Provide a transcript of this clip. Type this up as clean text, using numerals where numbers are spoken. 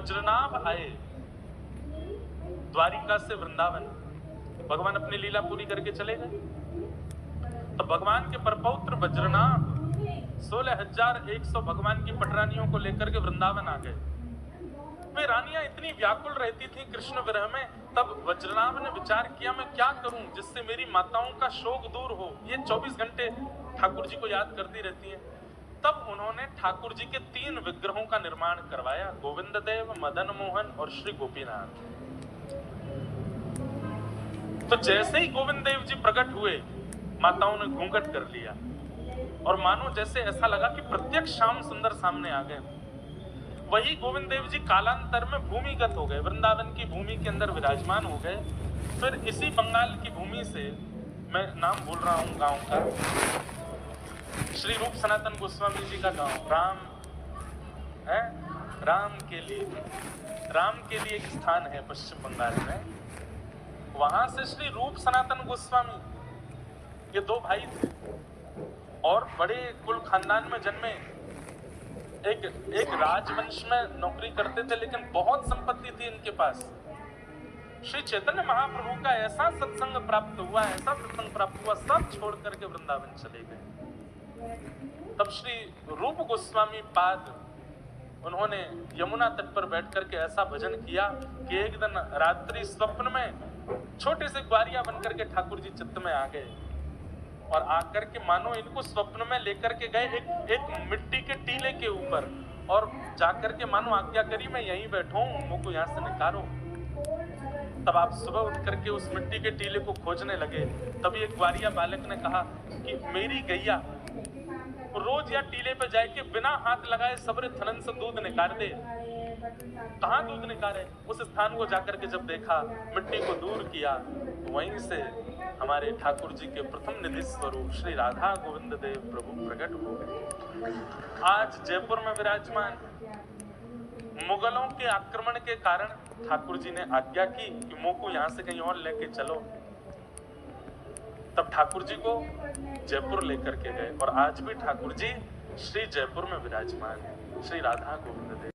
वज्रनाभ आए द्वारिका से वृंदावन, भगवान अपनी लीला पूरी करके चले गए। तो भगवान के परपौत्र वज्रनाभ 16,100 भगवान की पटरानियों को लेकर के वृंदावन आ गए। वे रानियां इतनी व्याकुल रहती थी कृष्ण विरह में, तब वज्रनाभ ने विचार किया मैं क्या करूं जिससे मेरी माताओं का शोक दूर हो। ये 24 घंटे ठाकुर जी को याद करती रहती हैं। तब उन्होंने ठाकुर जी के 3 विग्रहों का निर्माण करवाया, गोविंद देव, मदन मोहन और श्री गोपीनाथ। तो जैसे ही गोविंद देव जी प्रकट हुए, माताओं ने घूंघट कर लिया और मानो जैसे ऐसा लगा कि प्रत्यक्ष श्याम सुंदर सामने आ गए। वही गोविंद देव जी कालांतर में भूमिगत हो गए, वृंदावन की भूमि के अंदर विराजमान हो गए। फिर इसी बंगाल की भूमि से, मैं नाम भूल रहा हूँ गांव का, श्री रूप सनातन गोस्वामी जी का गांव राम है, राम के लिए एक स्थान है पश्चिम बंगाल में। वहां से श्री रूप सनातन गोस्वामी, ये 2 भाई थे और बड़े कुल खानदान में जन्मे। एक राजवंश में नौकरी करते थे, लेकिन बहुत संपत्ति थी इनके पास। श्री चैतन्य महाप्रभु का ऐसा सत्संग प्राप्त हुआ, सब छोड़ करके वृंदावन चले गए। तब श्री रूप गोस्वामी पाद, उन्होंने यमुना तट पर बैठ करके ऐसा भजन किया कि एक दिन रात्रि स्वप्न में छोटे से ग्वारिया बनकर के ठाकुर जी चित्त में आ गए और आकर के मानो इनको स्वप्न में लेकर के गए एक मिट्टी के टीले के ऊपर, और जाकर के मानो आज्ञा करी मैं यहीं बैठा हूं, मुझको यहाँ से निकालो। तब आप सुबह उठ करके उस मिट्टी के टीले को खोजने लगे। तभी एक ग्वारिया बालक ने कहा कि मेरी गैया रोज या टीले पे जाके बिना हाथ लगाए सबरे थनन से दूध निकाल दे। कहाँ दूध निकाले? उस स्थान को जाकर के जब देखा, मिट्टी को दूर किया, तो वहीं से हमारे ठाकुर जी के प्रथम निधि स्वरूप श्री राधा गोविंद देव प्रभु प्रकट हो गए। आज जयपुर में विराजमान। मुगलों के आक्रमण के कारण ठाकुर जी ने आज्ञा की कि मुझ को यहाँ से कहीं और लेके चलो। तब ठाकुर जी को जयपुर लेकर के गए और आज भी ठाकुर जी श्री जयपुर में विराजमान है, श्री राधा गोविंद देव।